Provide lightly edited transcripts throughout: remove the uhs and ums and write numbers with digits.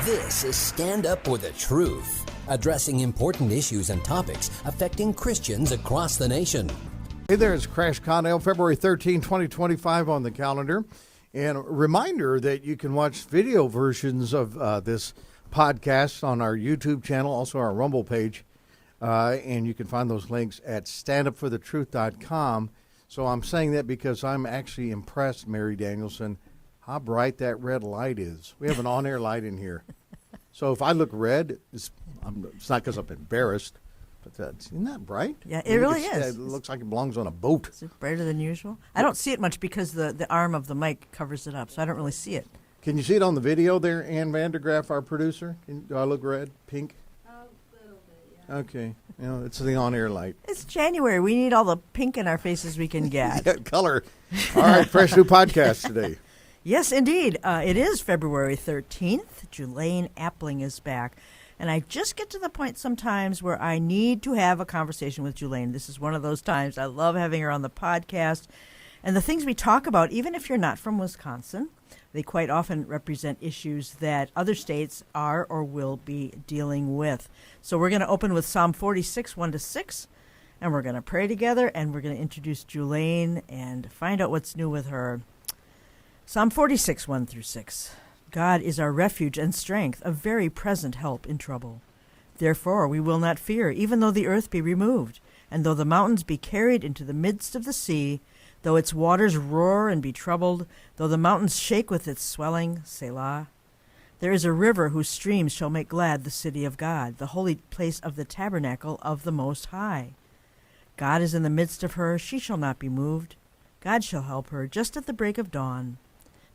This is Stand Up for the Truth, addressing important issues and topics affecting Christians across the nation. Hey there, it's Crash Connell, February 13, 2025 on the calendar. And a reminder that you can watch video versions of this podcast on our YouTube channel, also our Rumble page. And you can find those links at standupforthetruth.com. So I'm saying that because I'm actually impressed, Mary Danielson, how bright that red light is. We have an on-air light in here. So if I look red, it's not because I'm embarrassed, but isn't that bright? Yeah, it really is. It looks like it belongs on a boat. Is it brighter than usual? I don't see it much because the arm of the mic covers it up, so I don't really see it. Can you see it on the video there, Ann Vandergraff, our producer? Do I look red, pink? A little bit, yeah. Okay. It's the on-air light. It's January. We need all the pink in our faces we can get. Yeah, color. All right, fresh new podcast today. Yes, indeed. It is February 13th. Julaine Appling is back. And I just get to the point sometimes where I need to have a conversation with Julaine. This is one of those times. I love having her on the podcast. And the things we talk about, even if you're not from Wisconsin, they quite often represent issues that other states are or will be dealing with. So we're going to open with Psalm 46, 1-6, and we're going to pray together, and we're going to introduce Julaine and find out what's new with her. Psalm 46, 1-6. God is our refuge and strength, a very present help in trouble. Therefore we will not fear, even though the earth be removed, and though the mountains be carried into the midst of the sea, though its waters roar and be troubled, though the mountains shake with its swelling, Selah. There is a river whose streams shall make glad the city of God, the holy place of the tabernacle of the Most High. God is in the midst of her, she shall not be moved. God shall help her just at the break of dawn.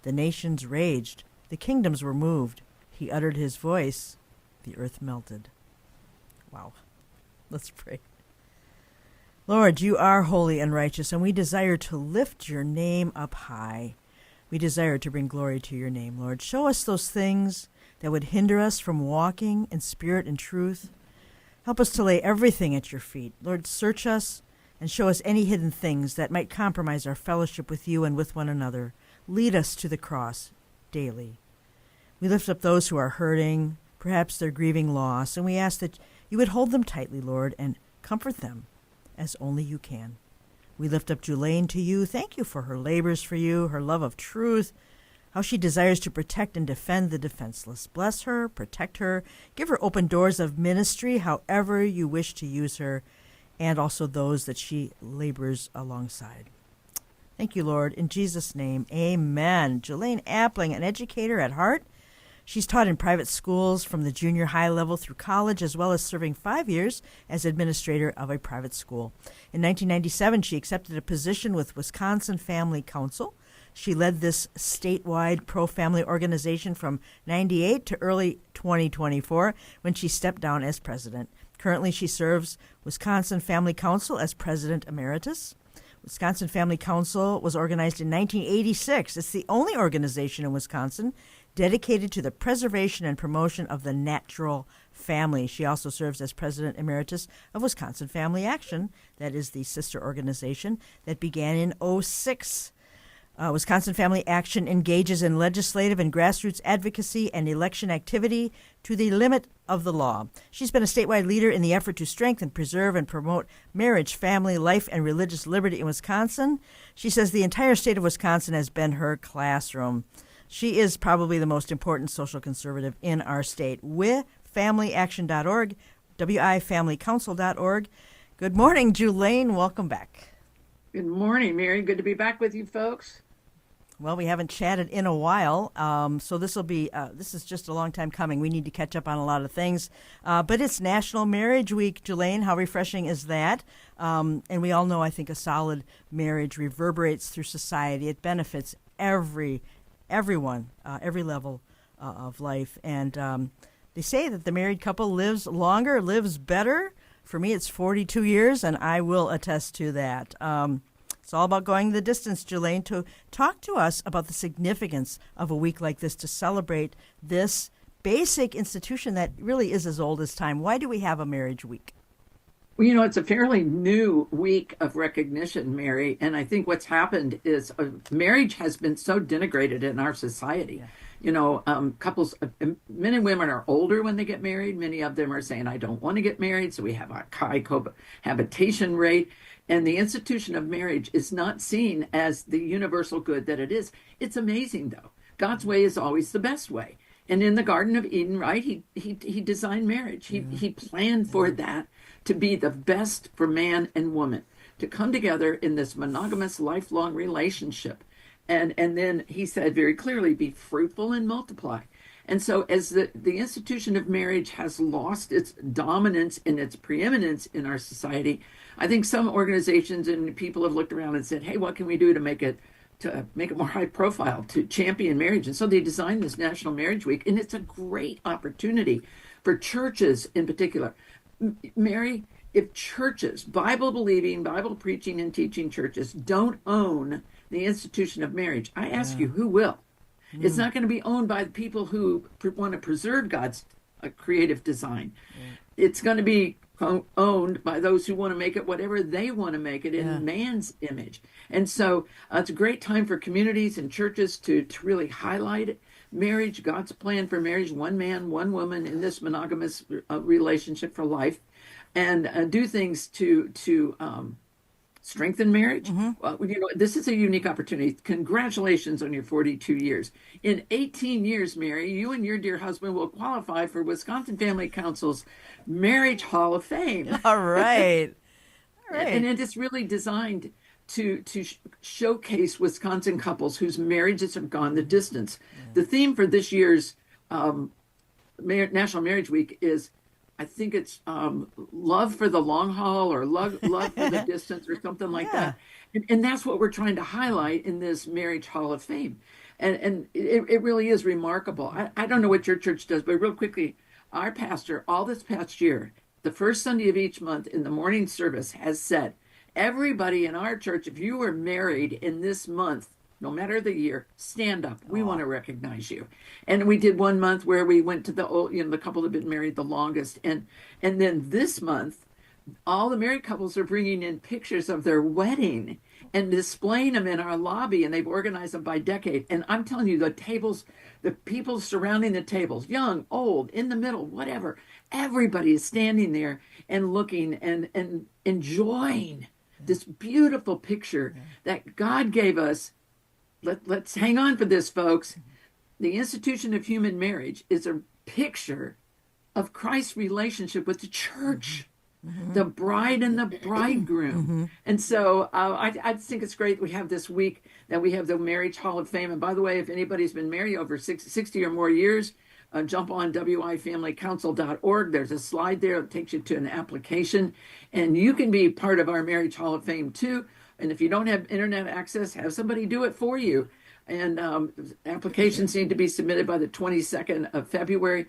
The nations raged, the kingdoms were moved. He uttered his voice, the earth melted. Wow. Let's pray. Lord, you are holy and righteous, and we desire to lift your name up high. We desire to bring glory to your name, Lord. Show us those things that would hinder us from walking in spirit and truth. Help us to lay everything at your feet. Lord, search us and show us any hidden things that might compromise our fellowship with you and with one another. Lead us to the cross daily. We lift up those who are hurting, perhaps they're grieving loss, and we ask that you would hold them tightly, Lord, and comfort them as only you can. We lift up Julaine to you. Thank you for her labors for you, her love of truth, how she desires to protect and defend the defenseless. Bless her, protect her, give her open doors of ministry, however you wish to use her, and also those that she labors alongside. Thank you, Lord. In Jesus' name, amen. Julaine Appling, an educator at heart. She's taught in private schools from the junior high level through college, as well as serving 5 years as administrator of a private school. In 1997, she accepted a position with Wisconsin Family Council. She led this statewide pro-family organization from 98 to early 2024 when she stepped down as president. Currently, she serves Wisconsin Family Council as president emeritus. Wisconsin Family Council was organized in 1986. It's the only organization in Wisconsin dedicated to the preservation and promotion of the natural family. She also serves as president emeritus of Wisconsin Family Action. That is the sister organization that began in 2006. Wisconsin Family Action engages in legislative and grassroots advocacy and election activity to the limit of the law. She's been a statewide leader in the effort to strengthen, preserve, and promote marriage, family, life, and religious liberty in Wisconsin. She says the entire state of Wisconsin has been her classroom. She is probably the most important social conservative in our state. WIFamilyaction.org, WIFamilyCouncil.org. Good morning, Julaine. Welcome back. Good morning, Mary. Good to be back with you folks. Well, we haven't chatted in a while, so this is just a long time coming. We need to catch up on a lot of things. But it's National Marriage Week, Julaine. How refreshing is that? And we all know, I think, a solid marriage reverberates through society. It benefits everyone, every level of life. And they say that the married couple lives longer, lives better. For me, it's 42 years, and I will attest to that. It's all about going the distance, Julaine, to talk to us about the significance of a week like this to celebrate this basic institution that really is as old as time. Why do we have a marriage week? Well, it's a fairly new week of recognition, Mary. And I think what's happened is marriage has been so denigrated in our society. Yeah. Couples, men and women are older when they get married. Many of them are saying, I don't want to get married. So we have a high cohabitation rate. And the institution of marriage is not seen as the universal good that it is. It's amazing, though. God's way is always the best way. And in the Garden of Eden, right, he designed marriage. He planned for that to be the best for man and woman, to come together in this monogamous, lifelong relationship. And then he said very clearly, be fruitful and multiply. And so as the institution of marriage has lost its dominance and its preeminence in our society, I think some organizations and people have looked around and said, hey, what can we do to make it more high profile, to champion marriage? And so they designed this National Marriage Week, and it's a great opportunity for churches in particular. Mary, if churches, Bible believing, Bible preaching and teaching churches don't own the institution of marriage, I ask you, who will? It's not going to be owned by the people who want to preserve God's creative design. It's going to be owned by those who want to make it whatever they want to make it in man's image. And so it's a great time for communities and churches to really highlight marriage, God's plan for marriage, one man, one woman in this monogamous relationship for life, and do things to strengthen marriage. Well, this is a unique opportunity. Congratulations on your 42 years. In 18 years, Mary, you and your dear husband will qualify for Wisconsin Family Council's Marriage Hall of Fame. All right. And it is really designed to showcase Wisconsin couples whose marriages have gone the distance. The theme for this year's National Marriage Week is, I think it's love for the long haul, or love for the distance, or something like that. And that's what we're trying to highlight in this Marriage Hall of Fame. And it really is remarkable. I don't know what your church does, but real quickly, our pastor, all this past year, the first Sunday of each month in the morning service, has said, everybody in our church, if you were married in this month, no matter the year, stand up. We want to recognize you. And we did one month where we went to the couple that had been married the longest. And then this month, all the married couples are bringing in pictures of their wedding and displaying them in our lobby. And they've organized them by decade. And I'm telling you, the tables, the people surrounding the tables, young, old, in the middle, whatever, everybody is standing there and looking and enjoying this beautiful picture that God gave us. Let's hang on for this, folks. The institution of human marriage is a picture of Christ's relationship with the church, the bride and the bridegroom. And so I think it's great we have this week that we have the Marriage Hall of Fame. And by the way, if anybody's been married over 60 or more years, jump on wifamilycouncil.org. There's a slide there that takes you to an application, and you can be part of our Marriage Hall of Fame too. And if you don't have internet access, have somebody do it for you. And applications need to be submitted by the 22nd of February.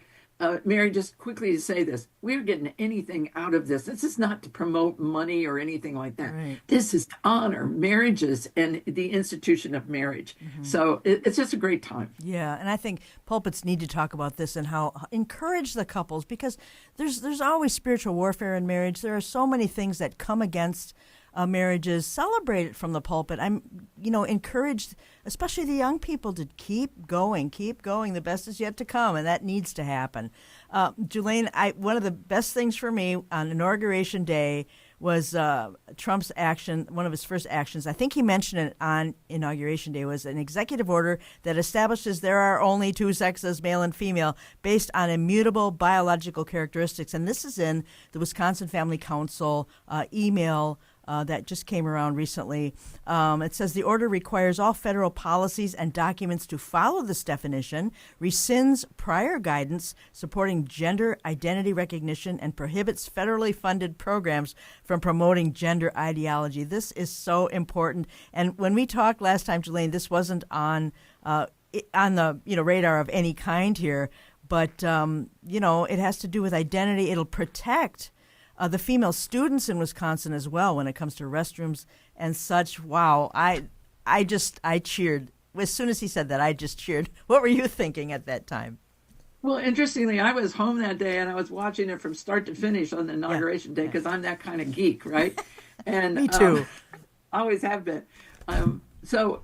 Mary, just quickly to say this, we're getting anything out of this. This is not to promote money or anything like that. Right. This is to honor marriages and the institution of marriage. So it's just a great time. Yeah, and I think pulpits need to talk about this and how encourage the couples, because there's always spiritual warfare in marriage. There are so many things that come against marriages. Celebrate it from the pulpit. I'm, encouraged, especially the young people, to keep going. The best is yet to come, and that needs to happen. Julaine, one of the best things for me on Inauguration Day was Trump's action. One of his first actions, I think he mentioned it on Inauguration Day, was an executive order that establishes there are only two sexes, male and female, based on immutable biological characteristics. And this is in the Wisconsin Family Council email that just came around recently. It says the order requires all federal policies and documents to follow this definition, rescinds prior guidance supporting gender identity recognition, and prohibits federally funded programs from promoting gender ideology. This is so important. And when we talked last time, Julaine, this wasn't on the radar of any kind here, but it has to do with identity. It'll protect the female students in Wisconsin as well when it comes to restrooms and such. Wow, I cheered. As soon as he said that, I just cheered. What were you thinking at that time? Well, interestingly, I was home that day and I was watching it from start to finish on the Yeah. inauguration day Yeah. because I'm that kind of geek, right? And Me too. always have been. So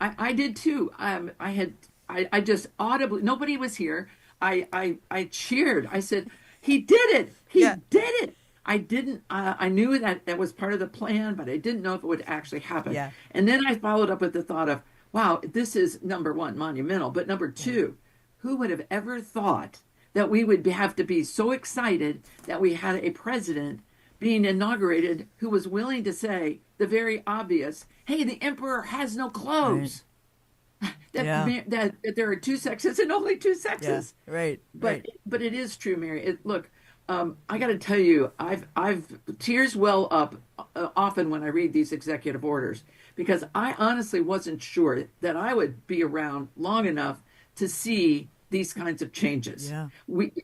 I did too. I just audibly, nobody was here. I cheered. I said, he did it. He Yeah. did it. I didn't, I knew that that was part of the plan, but I didn't know if it would actually happen. Yeah. And then I followed up with the thought of, wow, this is number one, monumental. But number two, who would have ever thought that we would have to be so excited that we had a president being inaugurated who was willing to say the very obvious, hey, the emperor has no clothes. That, Yeah. that there are two sexes and only two Yeah. sexes. Right. But Right. but it is true, Mary. Look, I got to tell you, I've tears well up often when I read these executive orders because I honestly wasn't sure that I would be around long enough to see these kinds of changes. Yeah.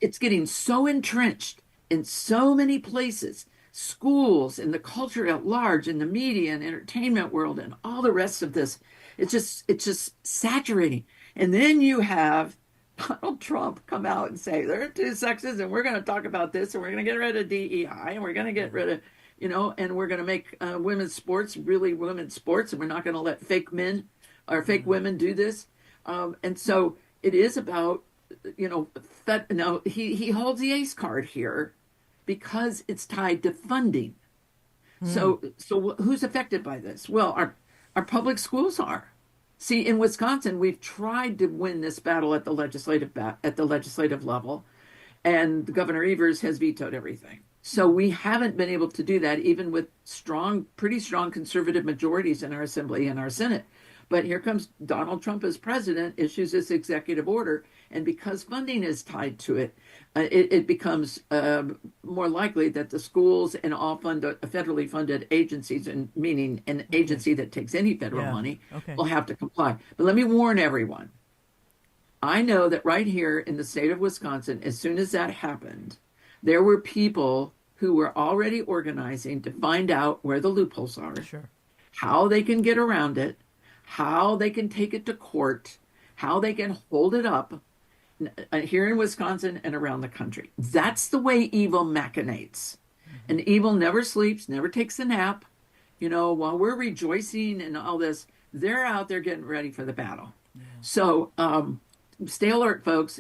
It's getting so entrenched in so many places, schools, in the culture at large, in the media and entertainment world, and all the rest of this. It's just saturating. And then you have Donald Trump come out and say there are two sexes, and we're going to talk about this, and we're going to get rid of DEI, and we're going to get rid of, and we're going to make women's sports really women's sports, and we're not going to let fake men or fake women do this. And so it is about, that. Now he holds the ace card here because it's tied to funding. So who's affected by this? Well, our public schools are. See, in Wisconsin, we've tried to win this battle at the legislative level, and Governor Evers has vetoed everything. So we haven't been able to do that, even with pretty strong conservative majorities in our assembly and our Senate. But here comes Donald Trump as president, issues this executive order, and because funding is tied to it, it becomes more likely that the schools and all federally funded agencies, and meaning an agency that takes any federal money, will have to comply. But let me warn everyone. I know that right here in the state of Wisconsin, as soon as that happened, there were people who were already organizing to find out where the loopholes are, Sure. how they can get around it, how they can take it to court, how they can hold it up here in Wisconsin and around the country. That's the way evil machinates. And evil never sleeps, never takes a nap. While we're rejoicing and all this, they're out there getting ready for the battle. So stay alert, folks.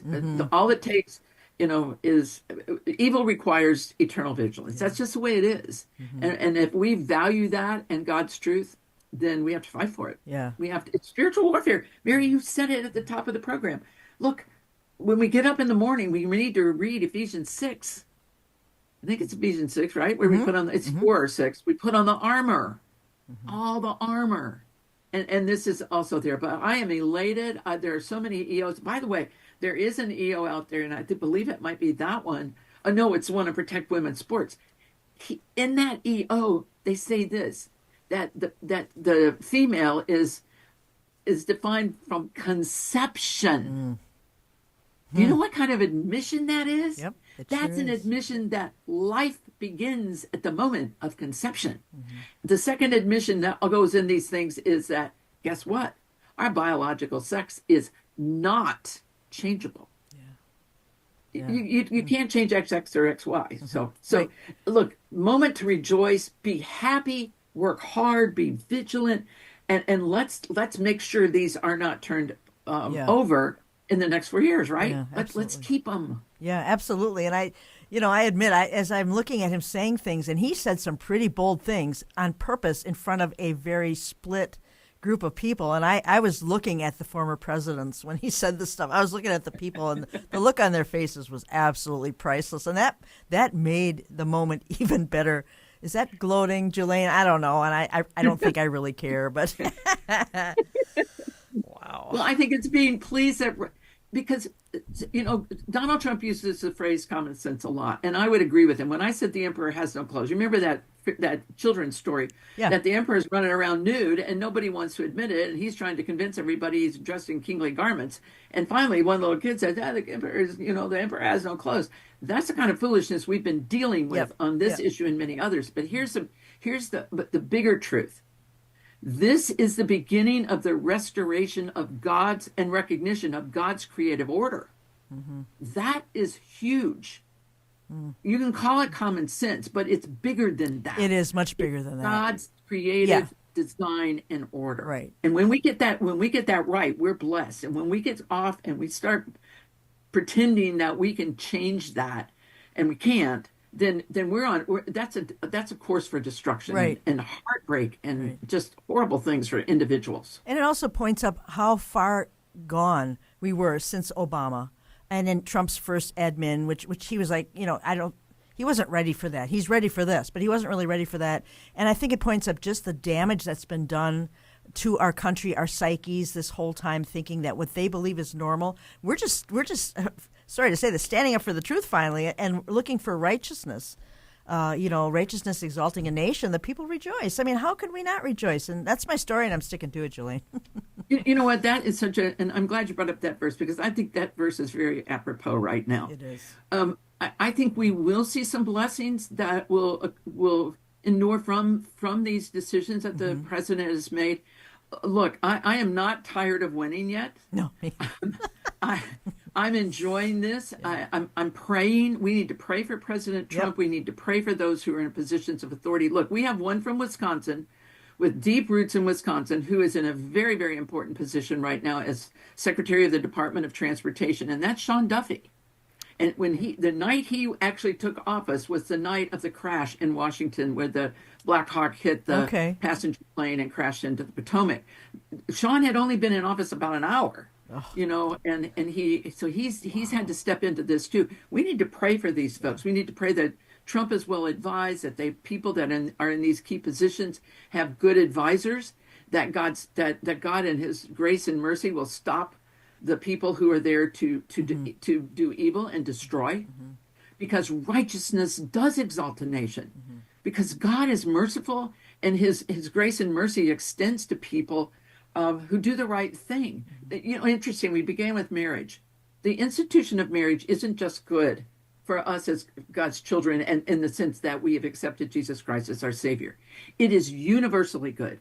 All it takes, is evil requires eternal vigilance. That's just the way it is. And if we value that and God's truth, then we have to fight for it. Yeah. We have to. It's spiritual warfare. Mary, you said it at the top of the program. Look, when we get up in the morning, we need to read Ephesians 6. I think it's Ephesians 6, right? Where we put on, it's 4 or 6. We put on the armor, all the armor. And this is also there. But I am elated. There are so many EOs. By the way, there is an EO out there, and I believe it might be that one. No, it's one to protect women's sports. In that EO, they say this, that the female is defined from conception. Do you know what kind of admission that is? Yep, it That's sure an is. admission that life begins at the moment of conception. The second admission that goes in these things is that, guess what? Our biological sex is not changeable. Yeah. You can't change XX or XY. So Right. look, moment to rejoice, be happy, work hard, be vigilant, and let's make sure these are not turned over in the next 4 years, right? Yeah, Let's keep them. Yeah, absolutely. And I admit, as I'm looking at him saying things, and he said some pretty bold things on purpose in front of a very split group of people. And I was looking at the former presidents when he said this stuff. I was looking at the people, and the look on their faces was absolutely priceless. And that made the moment even better. Is that gloating, Julaine? I don't know. And I don't think I really care, but wow. Well, I think it's being pleased that, because, Donald Trump uses the phrase common sense a lot. And I would agree with him. When I said the emperor has no clothes, you remember that children's story that the emperor is running around nude and nobody wants to admit it. And he's trying to convince everybody he's dressed in kingly garments. And finally, one little kid says, the emperor has no clothes. That's the kind of foolishness we've been dealing with on this issue and many others. But here's the bigger truth. This is the beginning of the restoration of God's and recognition of God's creative order. That is huge. You can call it common sense, but it's bigger than that. It is much bigger than that. God's creative design and order. Right. And when we get that right, we're blessed. And when we get off and we start pretending that we can change that, and we can't, then that's a course for destruction, right, and heartbreak, and just horrible things for individuals. And it also points up how far gone we were since Obama. And in Trump's first admin, which he was like, he wasn't ready for that. He's ready for this, but he wasn't really ready for that. And I think it points up just the damage that's been done to our country, our psyches, this whole time, thinking that what they believe is normal. We're just sorry to say this, standing up for the truth finally, and looking for righteousness. Righteousness exalting a nation, the people rejoice. I mean, how could we not rejoice? And that's my story, and I'm sticking to it, Julaine. You know what? That is and I'm glad you brought up that verse, because I think that verse is very apropos right now. It is. I think we will see some blessings that will endure from these decisions that the president has made. Look, I am not tired of winning yet. No. I'm enjoying this. Yeah. I'm praying. We need to pray for President Trump. Yep. We need to pray for those who are in positions of authority. Look, we have one from Wisconsin with deep roots in Wisconsin who is in a very, very important position right now as Secretary of the Department of Transportation, and that's Sean Duffy. And the night he actually took office was the night of the crash in Washington where the Black Hawk hit the passenger plane and crashed into the Potomac. Sean had only been in office about an hour. And he's had to step into this too. We need to pray for these folks. We need to pray that Trump is well advised, that people that are in these key positions have good advisors, that God in His grace and mercy will stop the people who are there to do evil and destroy, because righteousness does exalt a nation, because God is merciful, and His grace and mercy extends to people who do the right thing. Interesting, we began with marriage. The institution of marriage isn't just good for us as God's children, and in the sense that we have accepted Jesus Christ as our Savior. It is universally good.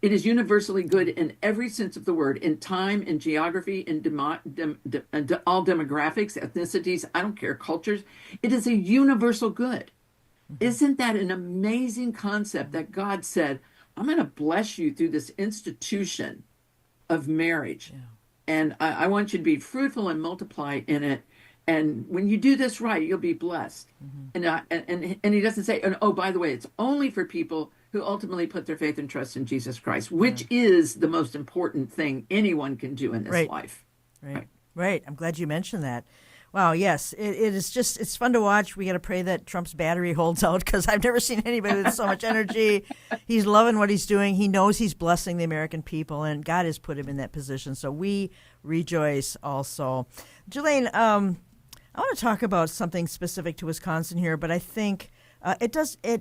It is universally good in every sense of the word, in time, in geography, in all demographics, ethnicities, I don't care, cultures. It is a universal good. Isn't that an amazing concept that God said, I'm going to bless you through this institution of marriage. Yeah. And I want you to be fruitful and multiply in it. And when you do this right, you'll be blessed. And he doesn't say, oh, by the way, it's only for people who ultimately put their faith and trust in Jesus Christ, which is the most important thing anyone can do in this life. Right. I'm glad you mentioned that. Wow, yes. It is just, it's fun to watch. We got to pray that Trump's battery holds out, because I've never seen anybody with so much energy. He's loving what he's doing. He knows he's blessing the American people, and God has put him in that position. So we rejoice also. Julaine, I want to talk about something specific to Wisconsin here, but I think it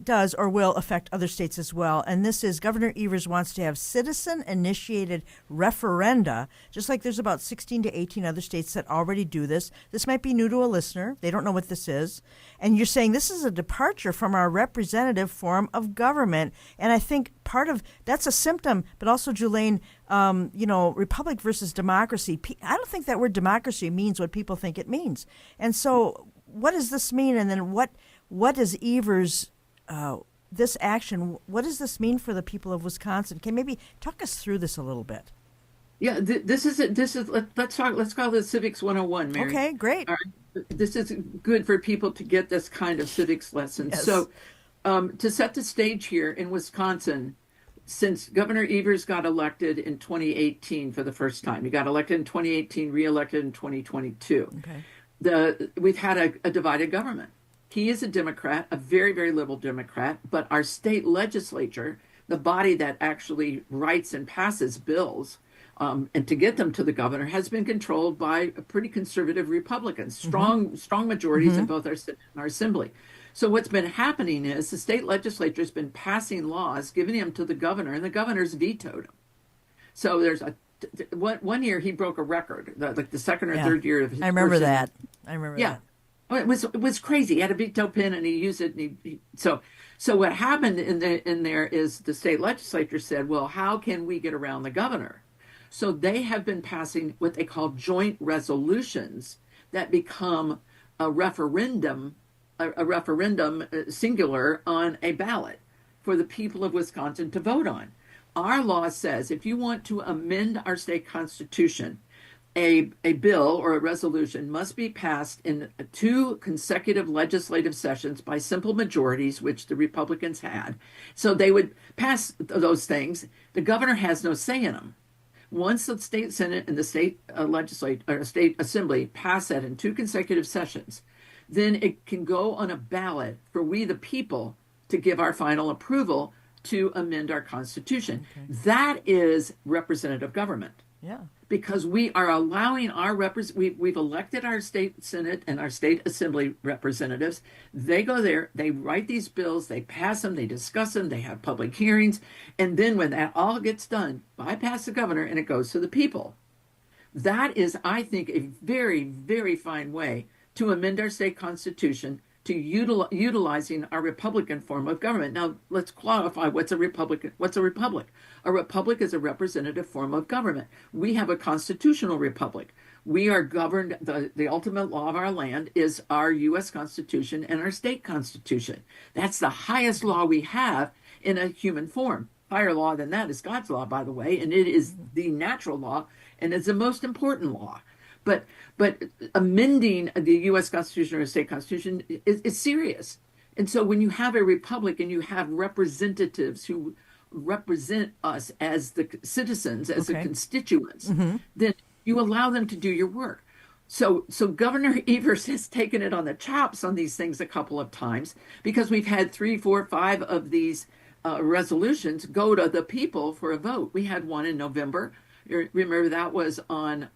does or will affect other states as well. And this is Governor Evers wants to have citizen-initiated referenda, just like there's about 16 to 18 other states that already do this. This might be new to a listener. They don't know what this is. And you're saying this is a departure from our representative form of government. And I think part of that's a symptom, but also, Julaine, republic versus democracy. I don't think that word democracy means what people think it means. And so what does this mean? And then what does Evers, this action, what does this mean for the people of Wisconsin? Can maybe talk us through this a little bit? Yeah, let's call this Civics 101, Mary. Okay, great. All right. This is good for people to get this kind of civics lesson. Yes. So to set the stage here in Wisconsin, since Governor Evers got elected in 2018 for the first time, he got elected in 2018, reelected in 2022. Okay. We've had a divided government. He is a Democrat, a very, very liberal Democrat, but our state legislature, the body that actually writes and passes bills, and to get them to the governor, has been controlled by pretty conservative Republicans, strong majorities in both our Senate and our Assembly. So what's been happening is the state legislature has been passing laws, giving them to the governor, and the governor's vetoed them. So there's one year he broke a record, like the second or third year of his. I remember that. Yeah. It was crazy. He had a veto pen and he used it. And so what happened in there is the state legislature said, well, how can we get around the governor? So they have been passing what they call joint resolutions that become a referendum, singular on a ballot for the people of Wisconsin to vote on. Our law says if you want to amend our state constitution, a bill or a resolution must be passed in 2 consecutive legislative sessions by simple majorities, which the Republicans had. So they would pass those things. The governor has no say in them. Once the state Senate and the state state assembly pass that in 2 consecutive sessions, then it can go on a ballot for we the people to give our final approval to amend our constitution. Okay. That is representative government. Yeah. Because we are allowing our we've elected our state Senate and our state assembly representatives. They go there, they write these bills, they pass them, they discuss them, they have public hearings. And then when that all gets done, bypass the governor and it goes to the people. That is, I think, a very, very fine way to amend our state constitution to utilizing our Republican form of government. Now, let's clarify what's a Republican. What's a republic? A republic is a representative form of government. We have a constitutional republic. We are governed, the ultimate law of our land is our U.S. Constitution and our state constitution. That's the highest law we have in a human form. Higher law than that is God's law, by the way, and it is the natural law, and it's the most important law. But amending the U.S. Constitution or state constitution is serious. And so when you have a republic and you have representatives who represent us as the citizens, as the constituents, then you allow them to do your work. So Governor Evers has taken it on the chops on these things a couple of times because we've had 3, 4, 5 of these resolutions go to the people for a vote. We had one in November. Remember that was on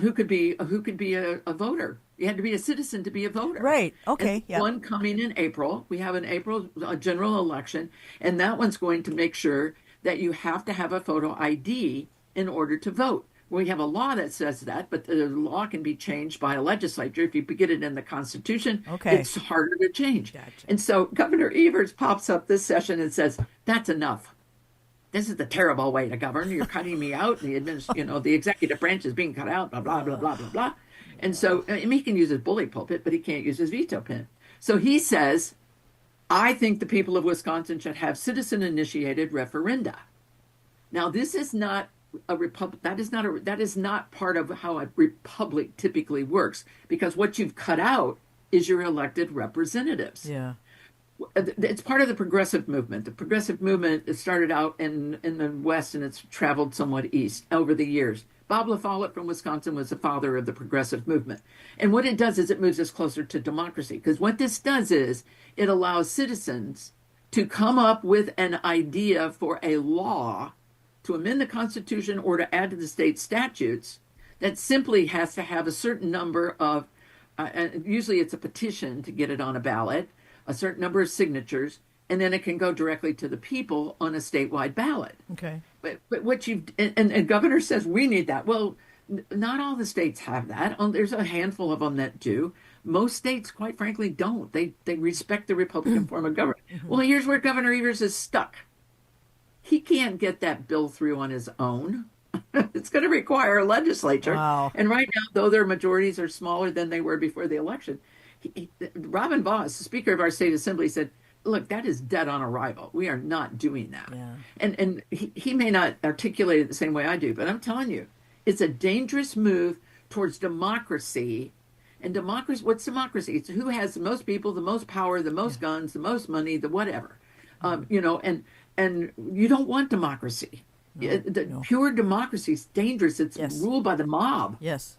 who could be a voter. You had to be a citizen to be a voter. Right. Okay. Yeah. One coming in April. We have an April general election, and that one's going to make sure that you have to have a photo ID in order to vote. We have a law that says that, but the law can be changed by a legislature. If you get it in the Constitution, it's harder to change. Gotcha. And so Governor Evers pops up this session and says, "That's enough. This is the terrible way to govern. You're cutting me out. The executive branch is being cut out, blah, blah, blah, blah, blah, blah." And so he can use his bully pulpit, but he can't use his veto pen. So he says, "I think the people of Wisconsin should have citizen-initiated referenda." Now, this is not a republic. That is not part of how a republic typically works, because what you've cut out is your elected representatives. Yeah. It's part of the progressive movement. The progressive movement started out in the West, and it's traveled somewhat east over the years. Bob La Follette from Wisconsin was the father of the progressive movement. And what it does is it moves us closer to democracy, because what this does is it allows citizens to come up with an idea for a law to amend the Constitution or to add to the state statutes that simply has to have a certain number of, usually it's a petition to get it on a ballot, a certain number of signatures, and then it can go directly to the people on a statewide ballot. Okay. But what and governor says we need that. Well, not all the states have that. There's a handful of them that do. Most states, quite frankly, don't. They respect the Republican form of government. Well, here's where Governor Evers is stuck. He can't get that bill through on his own. It's going to require a legislature. Wow. And right now, though their majorities are smaller than they were before the election, Robin Vos, the Speaker of our state assembly, said, "Look, that is dead on arrival. We are not doing that." Yeah. And he may not articulate it the same way I do, but I'm telling you, it's a dangerous move towards democracy. And democracy, what's democracy? It's who has the most people, the most power, the most guns, the most money, the whatever. And you don't want democracy. No. Pure democracy is dangerous. It's ruled by the mob. Yes.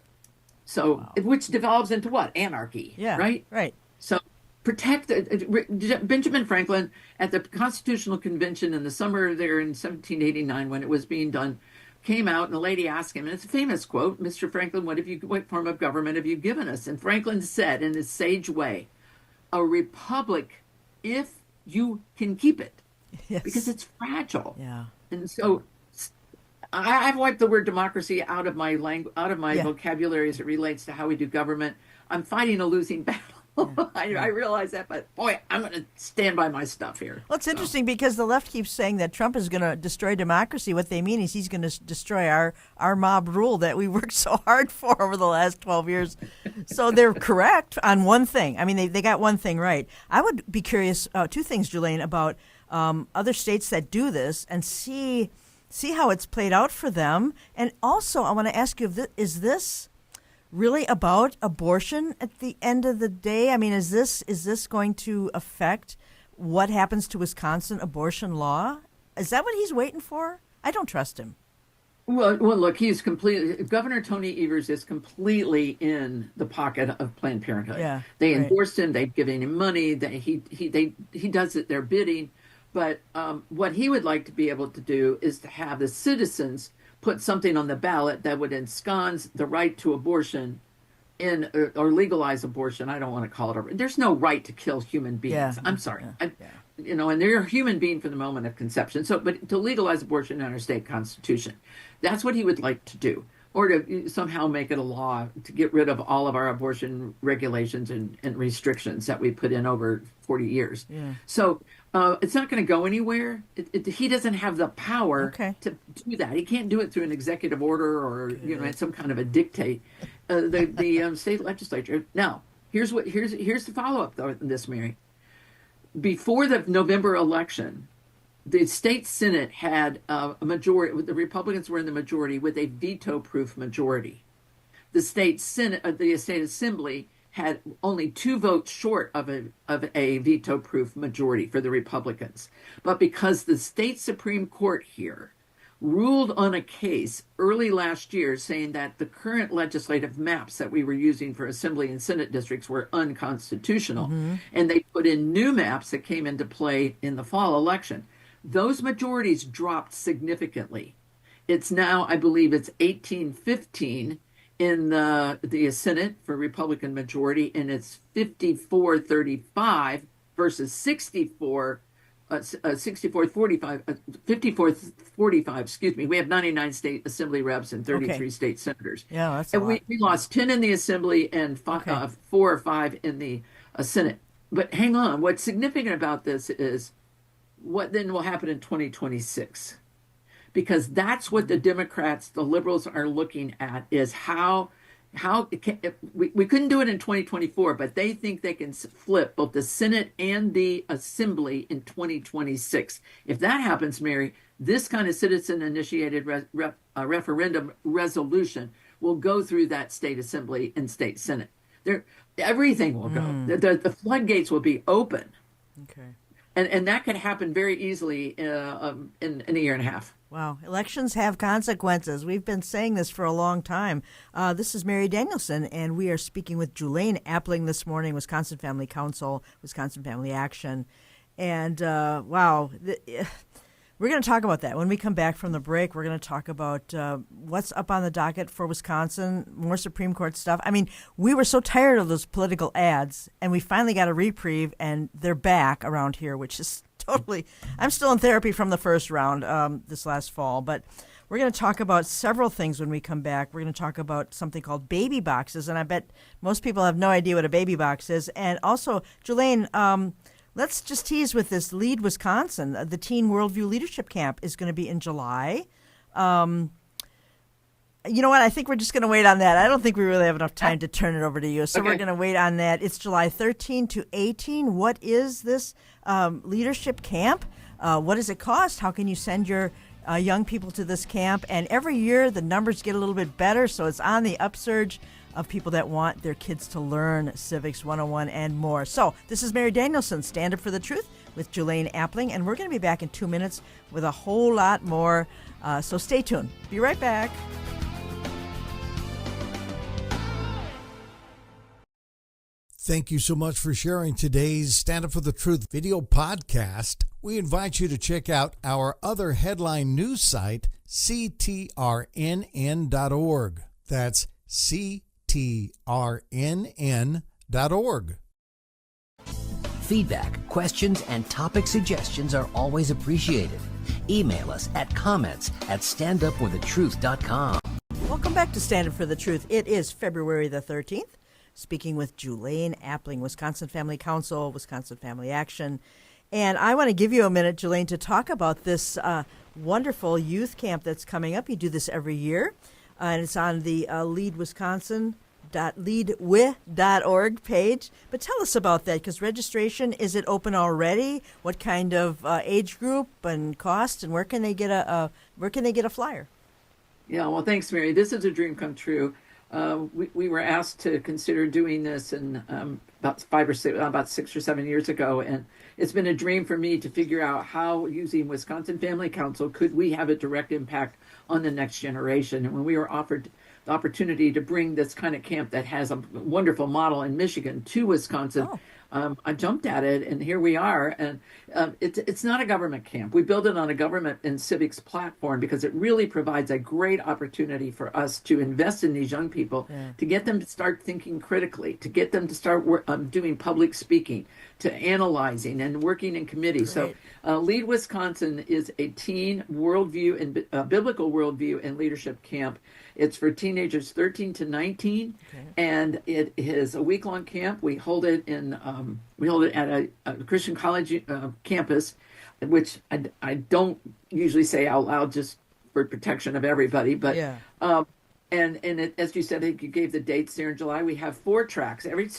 So, which develops into what? Anarchy. Yeah. Right? Right. So, Benjamin Franklin at the Constitutional Convention in the summer there in 1789 when it was being done, came out and a lady asked him, and it's a famous quote, "Mr. Franklin, what form of government have you given us?" And Franklin said in his sage way, "A republic if you can keep it." Yes. Because it's fragile. Yeah. And so I've wiped the word democracy out of my vocabulary as it relates to how we do government. I'm fighting a losing battle I realize that, but boy, I'm going to stand by my stuff here. Well, it's interesting because the left keeps saying that Trump is going to destroy democracy. What they mean is he's going to destroy our mob rule that we worked so hard for over the last 12 years. So they're correct on one thing. I mean, they got one thing right. I would be curious, two things, Julaine, about other states that do this and see how it's played out for them. And also, I want to ask you, is this really about abortion at the end of the day? I mean, is this going to affect what happens to Wisconsin abortion law? Is that what he's waiting for? I don't trust him. Well, look, Governor Tony Evers is completely in the pocket of Planned Parenthood. Yeah, they right. endorsed him. They've given him money. He does it their bidding. But what he would like to be able to do is to have the citizens put something on the ballot that would ensconce the right to abortion or legalize abortion. I don't want to call it there's no right to kill human beings. Yeah. I'm sorry. Yeah. And they're a human being from the moment of conception. So, but to legalize abortion in our state constitution, that's what he would like to do, or to somehow make it a law to get rid of all of our abortion regulations and restrictions that we put in over 40 years. Yeah. So it's not going to go anywhere. He doesn't have the power to do that. He can't do it through an executive order or some kind of a dictate. The state legislature. Now, here's the follow-up though in this, Mary. Before the November election, the state Senate had a majority. The Republicans were in the majority with a veto-proof majority. The state Senate, the state Assembly, had only 2 votes short of a veto-proof majority for the Republicans. But because the state Supreme Court here ruled on a case early last year saying that the current legislative maps that we were using for Assembly and Senate districts were unconstitutional, and they put in new maps that came into play in the fall election, those majorities dropped significantly. It's now, I believe it's 18-15 in the Senate for Republican majority, and it's 54-35 versus 54-45, excuse me. We have 99 state assembly reps and 33 state senators. Yeah, that's and we lost 10 in the assembly and 4 or 5 in the Senate. But hang on, what's significant about this is what then will happen in 2026. Because that's what the Democrats, the liberals are looking at, is how we couldn't do it in 2024, but they think they can flip both the Senate and the Assembly in 2026. If that happens, Mary, this kind of citizen-initiated referendum resolution will go through that state Assembly and state Senate. Everything will go. The floodgates will be open. Okay. And that could happen very easily in a year and a half. Wow. Elections have consequences. We've been saying this for a long time. This is Mary Danielson, and we are speaking with Julaine Appling this morning, Wisconsin Family Council, Wisconsin Family Action. And, wow, we're going to talk about that. When we come back from the break, we're going to talk about what's up on the docket for Wisconsin, more Supreme Court stuff. I mean, we were so tired of those political ads, and we finally got a reprieve, and they're back around here, which is totally – I'm still in therapy from the first round this last fall. But we're going to talk about several things when we come back. We're going to talk about something called baby boxes, and I bet most people have no idea what a baby box is. And also, Julaine, let's just tease with this Lead Wisconsin. The Teen Worldview Leadership Camp is going to be in July. You know what? I think we're just going to wait on that. I don't think we really have enough time to turn it over to you. So we're going to wait on that. It's July 13 to 18. What is this leadership camp? What does it cost? How can you send your young people to this camp? And every year the numbers get a little bit better, so it's on the upsurge of people that want their kids to learn Civics 101 and more. So this is Mary Danielson, Stand Up for the Truth with Julaine Appling, and we're going to be back in 2 minutes with a whole lot more. So stay tuned. Be right back. Thank you so much for sharing today's Stand Up for the Truth video podcast. We invite you to check out our other headline news site, ctrnn.org. That's ctrnn.org. Feedback, questions, and topic suggestions are always appreciated. Email us at comments@standupforthetruth.com. Welcome back to Stand Up for the Truth. It is February the 13th. speaking with Julaine Appling, Wisconsin Family Council, Wisconsin Family Action. And I want to give you a minute, Julaine, to talk about this wonderful youth camp that's coming up. You do this every year, and it's on the leadwisconsin.leadwith.org page. But tell us about that, because registration, is it open already? What kind of age group and cost, and where can they get a flyer? Yeah, well, thanks, Mary. This is a dream come true. We were asked to consider doing this in about 6 or 7 years ago, and it's been a dream for me to figure out how, using Wisconsin Family Council, could we have a direct impact on the next generation. And when we were offered the opportunity to bring this kind of camp that has a wonderful model in Michigan to Wisconsin, I jumped at it, and here we are. And it's not a government camp. We build it on a government and civics platform because it really provides a great opportunity for us to invest in these young people, to get them to start thinking critically, to get them to start doing public speaking, to analyzing and working in committees. Great. So Lead Wisconsin is a teen worldview and biblical worldview and leadership camp. It's for teenagers 13 to 19, and it is a week-long camp. We hold it at a Christian college campus, which I don't usually say out loud just for protection of everybody. But and as you said, you gave the dates there in July. We have 4 tracks. Every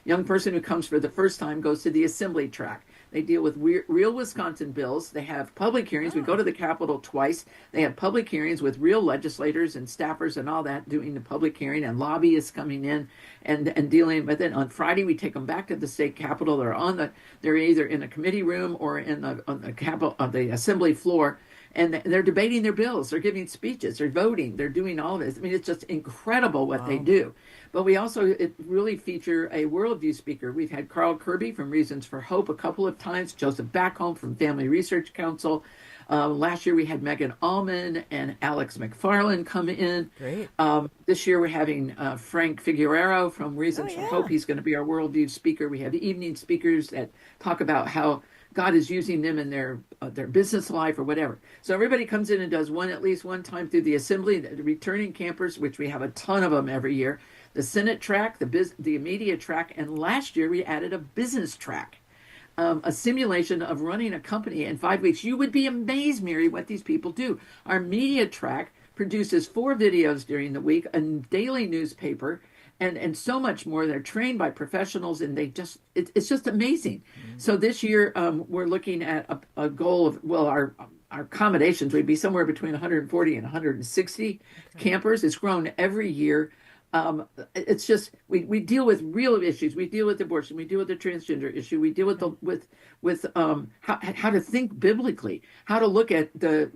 young person who comes for the first time goes to the assembly track. They deal with real Wisconsin bills. They have public hearings. We go to the Capitol twice. They have public hearings with real legislators and staffers and all that doing the public hearing, and lobbyists coming in and dealing with it. On Friday, we take them back to the state capitol. They're either in a committee room or on the assembly floor. And they're debating their bills. They're giving speeches. They're voting. They're doing all this. I mean, it's just incredible what they do. But we also really feature a worldview speaker. We've had Carl Kirby from Reasons for Hope a couple of times, Joseph Backholm from Family Research Council. Last year we had Megan Allman and Alex McFarland come in. Great. This year we're having Frank Figueroa from Reasons for Hope. He's going to be our worldview speaker. We have evening speakers that talk about how God is using them in their business life or whatever. So everybody comes in and does at least one time through the assembly. The returning campers, which we have a ton of them every year, the Senate track, the media track, and last year we added a business track, a simulation of running a company in 5 weeks. You would be amazed, Mary, what these people do. Our media track produces 4 videos during the week, a daily newspaper, and so much more. They're trained by professionals, and it's just amazing. Mm-hmm. So this year we're looking at a goal of, our accommodations would be somewhere between 140 and 160 campers. It's grown every year. It's just we deal with real issues. We deal with abortion. We deal with the transgender issue. We deal with how to think biblically, how to look at the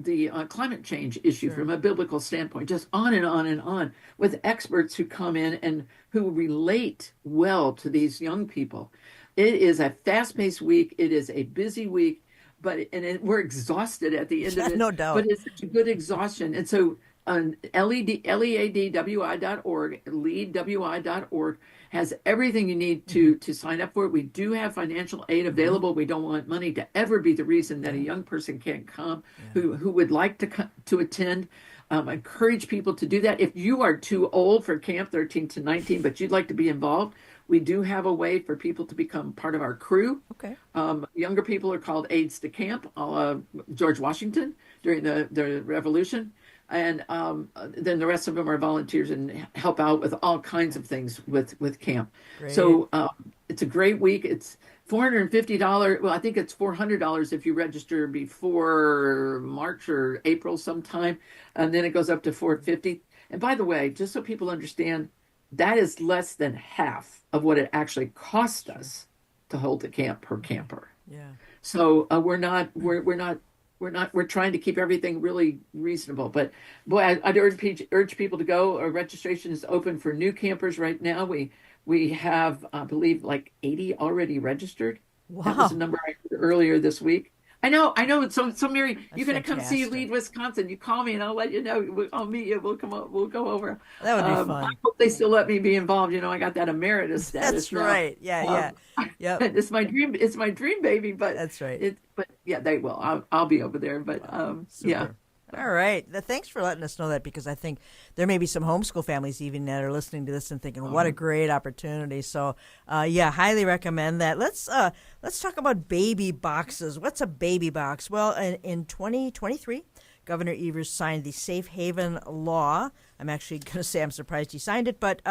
climate change issue from a biblical standpoint. Just on and on and on with experts who come in and who relate well to these young people. It is a fast-paced week. It is a busy week, we're exhausted at the end of it. No doubt. But it's such a good exhaustion, and so. leadwi.org, leadwi.org has everything you need to sign up for it. We do have financial aid available. We don't want money to ever be the reason that a young person can't come who would like to attend. I encourage people to do that. If you are too old for Camp 13 to 19, but you'd like to be involved, we do have a way for people to become part of our crew. Okay. Younger people are called aides de camp, George Washington during the Revolution. And then the rest of them are volunteers and help out with all kinds of things with camp. Great. So it's a great week. It's $450. Well, I think it's $400 if you register before March or April sometime. And then it goes up to $450. And by the way, just so people understand, that is less than half of what it actually cost us to hold the camp per camper. Yeah. So we're trying to keep everything really reasonable. But boy, I'd urge people to go. Our registration is open for new campers right now. We have, I believe, like 80 already registered. Wow. That was a number I heard earlier this week. I know. So Mary, That's you're going to come see fantastic. Lead Wisconsin. You call me and I'll let you know. I'll meet you. We'll go over. That would be fun. I hope they still let me be involved. I got that emeritus status. That's now. right. Yeah. Yep. It's my dream. It's my dream baby. But that's right. But yeah, they will. I'll be over there. But Super. All right. Thanks for letting us know that, because I think there may be some homeschool families even that are listening to this and thinking, what a great opportunity. So, yeah, highly recommend that. Let's talk about baby boxes. What's a baby box? Well, in 2023, Governor Evers signed the Safe Haven Law. I'm actually going to say I'm surprised he signed it, but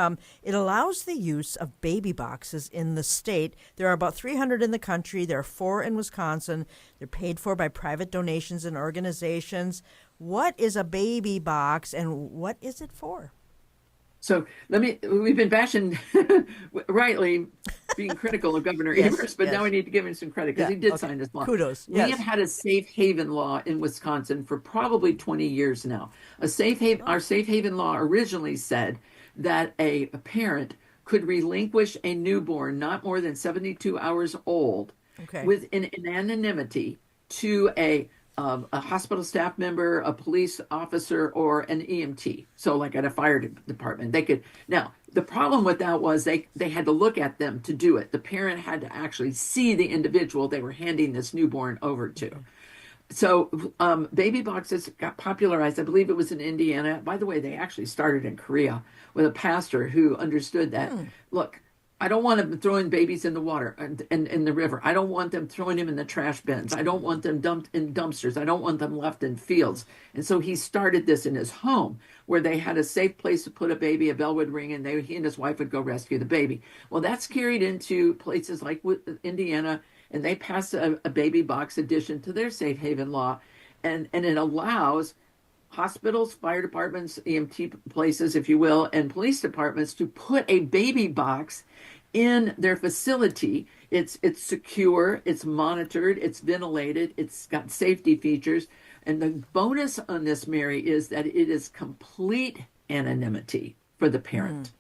it allows the use of baby boxes in the state. There are about 300 in the country. There are 4 in Wisconsin. They're paid for by private donations and organizations. What is a baby box, and what is it for? So we've been bashing, rightly, being critical of Governor Evers, but now we need to give him some credit because he did sign this law. Kudos. We have had a safe haven law in Wisconsin for probably 20 years now. Our safe haven law originally said that a parent could relinquish a newborn not more than 72 hours old with an anonymity to a hospital staff member, a police officer, or an EMT. So like at a fire department, they could. Now, the problem with that was they had to look at them to do it. The parent had to actually see the individual they were handing this newborn over to. So baby boxes got popularized. I believe it was in Indiana. By the way, they actually started in Korea with a pastor who understood that, look, I don't want them throwing babies in the water and in the river. I don't want them throwing them in the trash bins. I don't want them dumped in dumpsters. I don't want them left in fields. And so he started this in his home where they had a safe place to put a baby, a bell would ring, and he and his wife would go rescue the baby. Well, that's carried into places like Indiana, and they passed a baby box addition to their safe haven law. And it allows hospitals, fire departments, EMT places, if you will, and police departments to put a baby box in their facility. It's secure, it's monitored, it's ventilated, it's got safety features. And the bonus on this, Mary, is that it is complete anonymity for the parent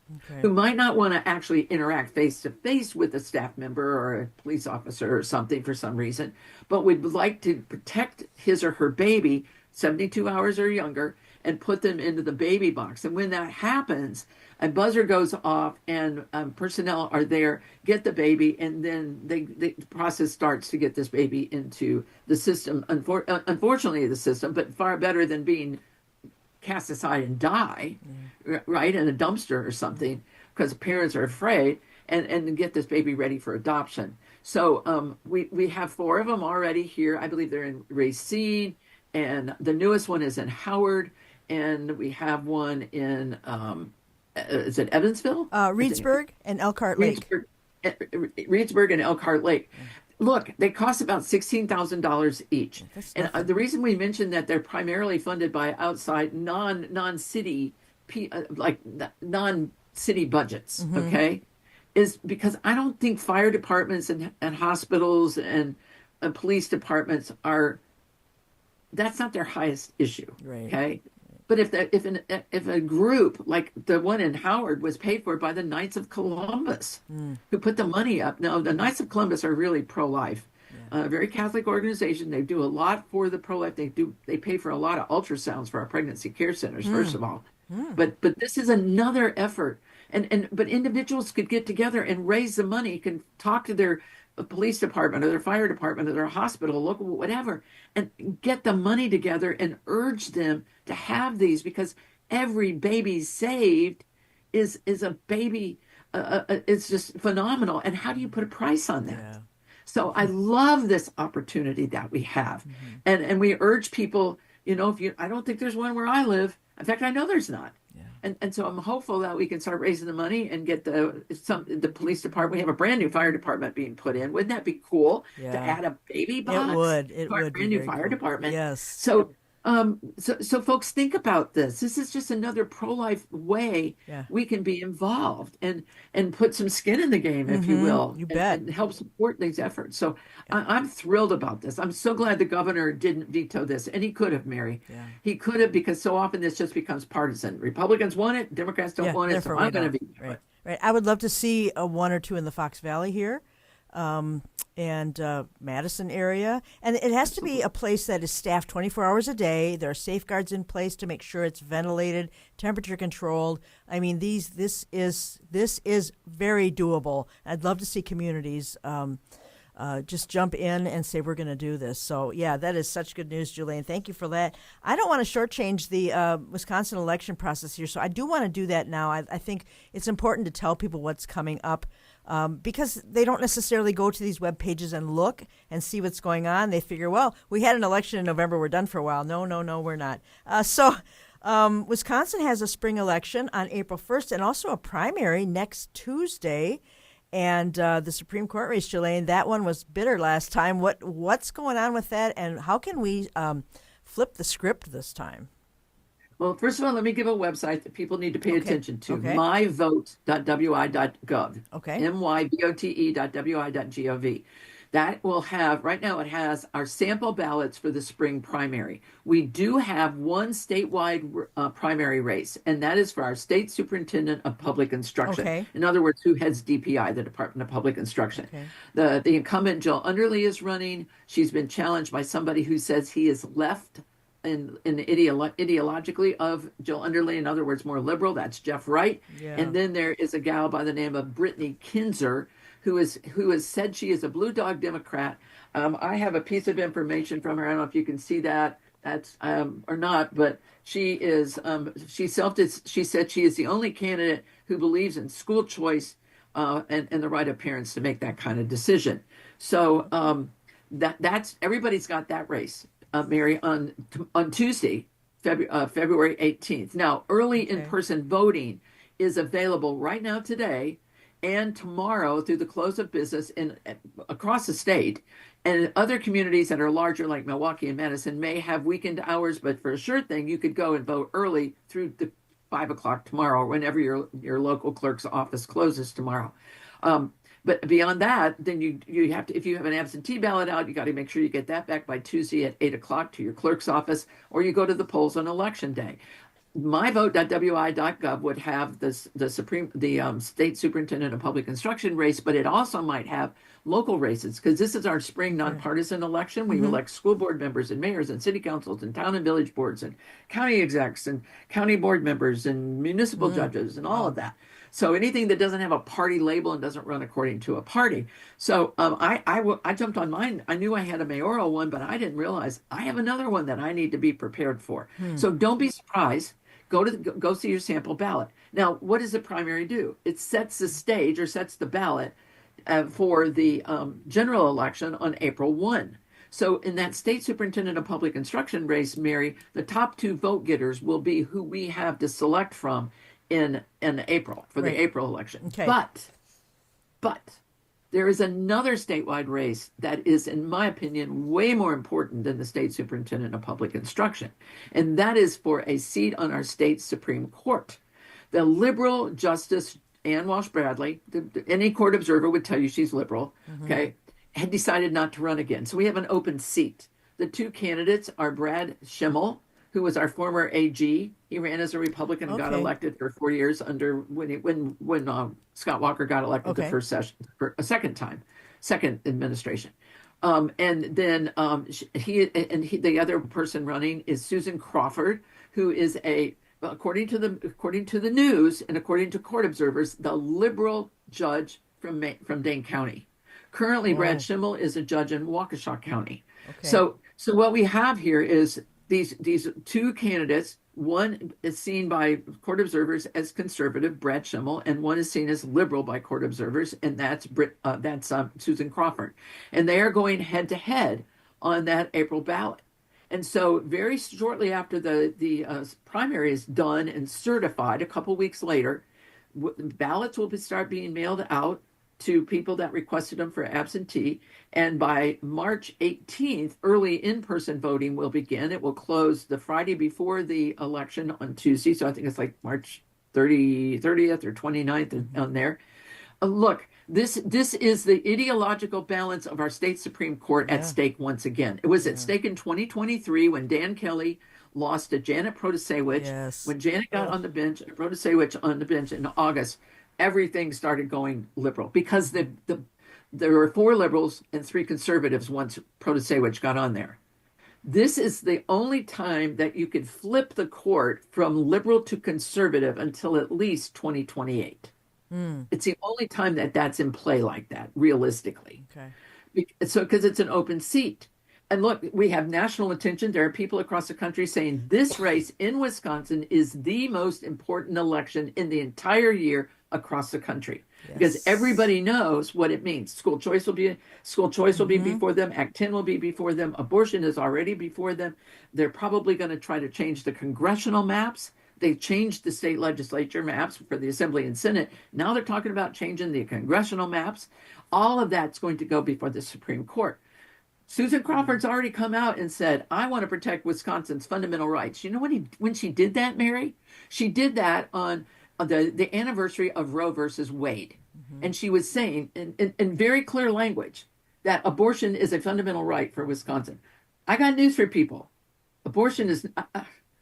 who might not want to actually interact face to face with a staff member or a police officer or something for some reason, but would like to protect his or her baby 72 hours or younger and put them into the baby box. And when that happens, a buzzer goes off and personnel are there, get the baby, and then the process starts to get this baby into the system. Unfortunately, the system, but far better than being cast aside and die, right, in a dumpster or something, because parents are afraid, and get this baby ready for adoption. So we have 4 of them already here. I believe they're in Racine, and the newest one is in Howard, and we have one in, is it Evansville? Reedsburg and Elkhart Lake. Reedsburg and Elkhart Lake. Look, they cost about $16,000 each. And the reason we mentioned that they're primarily funded by outside non-city budgets, okay, is because I don't think fire departments and hospitals and police departments that's not their highest issue, okay? But if a group like the one in Howard was paid for by the Knights of Columbus, who put the money up. Now, the Knights of Columbus are really pro-life, a very Catholic organization. They do a lot for the pro-life. They pay for a lot of ultrasounds for our pregnancy care centers, first of all. But this is another effort, but individuals could get together and raise the money, can talk to their police department or their fire department or their hospital, local, whatever, and get the money together and urge them to have these, because every baby saved is a baby. It's just phenomenal. And how do you put a price on that? Yeah. So I love this opportunity that we have, and we urge people. I don't think there's one where I live. In fact, I know there's not. And so I'm hopeful that we can start raising the money and get the police department. We have a brand new fire department being put in. Wouldn't that be cool to add a baby box? It would. Brand new fire department. Yes. So folks, think about this. This is just another pro-life way we can be involved and put some skin in the game, if you will. You bet. And help support these efforts. So I'm thrilled about this. I'm so glad the governor didn't veto this, and he could have, Mary. Yeah. He could have, because so often this just becomes partisan. Republicans want it, Democrats don't want it, so I'm going to veto it. Right. I would love to see one or two in the Fox Valley here. And Madison area. And it has to be a place that is staffed 24 hours a day. There are safeguards in place to make sure it's ventilated, temperature controlled. I mean, this is very doable. I'd love to see communities just jump in and say, we're going to do this. So, yeah, that is such good news, Julaine. Thank you for that. I don't want to shortchange the Wisconsin election process here, so I do want to do that now. I think it's important to tell people what's coming up because they don't necessarily go to these web pages and look and see what's going on. They figure, well, we had an election in November. We're done for a while. No, we're not. Wisconsin has a spring election on April 1st and also a primary next Tuesday. And the Supreme Court race, Julaine, that one was bitter last time. What's going on with that, and how can we flip the script this time? Well, first of all, let me give a website that people need to pay attention to, Okay. myvote.wi.gov, Okay. myvote.gov. That will have, right now it has our sample ballots for the spring primary. We do have one statewide primary race, and that is for our state superintendent of public instruction. Okay. In other words, who heads DPI, the Department of Public Instruction. Okay. The incumbent, Jill Underly, is running. She's been challenged by somebody who says he is left in ideologically of Jill Underly, in other words, more liberal. That's Jeff Wright. Yeah. And then there is a gal by the name of Brittany Kinzer, who has said she is a blue dog Democrat. I have a piece of information from her. I don't know if you can see that. That's or not, but she is. She said she is the only candidate who believes in school choice and the right of parents to make that kind of decision. So that's everybody's got that race, Mary, on Tuesday, February 18th. Now, early in-person voting is available right now today and tomorrow through the close of business across the state. And other communities that are larger, like Milwaukee and Madison, may have weekend hours, but for a sure thing, you could go and vote early through the 5 o'clock tomorrow, or whenever your local clerk's office closes tomorrow. But beyond that, then you have to, if you have an absentee ballot out, you got to make sure you get that back by Tuesday at 8 o'clock to your clerk's office, or you go to the polls on election day. myvote.wi.gov would have the state superintendent of public instruction race, but it also might have local races, because this is our spring nonpartisan election. We elect school board members and mayors and city councils and town and village boards and county execs and county board members and municipal judges and all of that. So anything that doesn't have a party label and doesn't run according to a party. So I jumped on mine. I knew I had a mayoral one, but I didn't realize I have another one that I need to be prepared for. So don't be surprised. Go see your sample ballot. Now, what does the primary do? It sets the stage, or sets the ballot for the general election on April 1. So in that state superintendent of public instruction race, Mary, the top two vote getters will be who we have to select from in April for the April election. Okay. But there is another statewide race that is, in my opinion, way more important than the state superintendent of public instruction. And that is for a seat on our state Supreme Court. The liberal Justice Ann Walsh Bradley, any court observer would tell you she's liberal, okay, had decided not to run again. So we have an open seat. The two candidates are Brad Schimmel, who was our former AG. He ran as a Republican and got elected for 4 years under when Scott Walker got elected the first session for a second administration. And then the other person running is Susan Crawford, who is according to the news and according to court observers, the liberal judge from Dane County. Currently, Brad Schimmel is a judge in Waukesha County. Okay. So what we have here is these two candidates. One is seen by court observers as conservative, Brad Schimmel, and one is seen as liberal by court observers, and that's Susan Crawford. And they are going head to head on that April ballot. And so very shortly after the primary is done and certified, a couple weeks later, ballots will start being mailed out to people that requested them for absentee. And by March 18th, early in-person voting will begin. It will close the Friday before the election on Tuesday. So I think it's like March 30th or 29th on there. Look, this is the ideological balance of our state Supreme Court at stake once again. It was at stake in 2023 when Dan Kelly lost to Janet Protasewicz. Yes. When Janet got on the bench, Protasewicz on the bench in August, everything started going liberal because there were 4 liberals and 3 conservatives once Protasewicz got on there. This is the only time that you could flip the court from liberal to conservative until at least 2028. It's the only time that that's in play like that, realistically. Okay. So, because it's an open seat. And look, we have national attention. There are people across the country saying this race in Wisconsin is the most important election in the entire year across the country. Because Yes. everybody knows what it means. School choice will be before them. Act 10 will be before them. Abortion is already before them. They're probably going to try to change the congressional maps. They've changed the state legislature maps for the Assembly and Senate. Now they're talking about changing the congressional maps. All of that's going to go before the Supreme Court. Susan Crawford's already come out and said, I want to protect Wisconsin's fundamental rights. You know when she did that, Mary? She did that on the anniversary of Roe versus Wade. And she was saying in very clear language that abortion is a fundamental right for Wisconsin. I got news for people. Abortion is,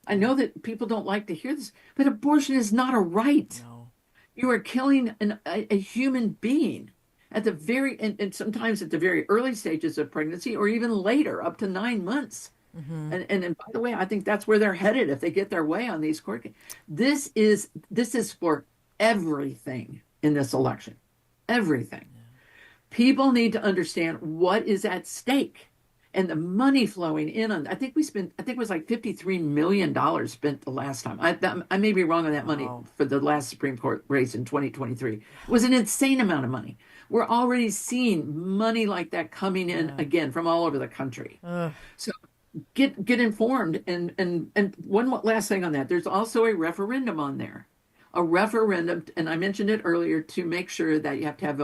I know that people don't like to hear this, but abortion is not a right. No. You are killing a human being at the very, and sometimes at the very early stages of pregnancy or even later, up to 9 months. And by the way, I think that's where they're headed if they get their way on these court cases. This is for everything in this election. Everything. Yeah. People need to understand what is at stake and the money flowing in on. I think it was like $53 million spent the last time. I may be wrong on that money for the last Supreme Court race in 2023. It was an insane amount of money. We're already seeing money like that coming in again from all over the country. So get informed. And one last thing on that. There's also a referendum on there. A referendum, and I mentioned it earlier, to make sure that you have to have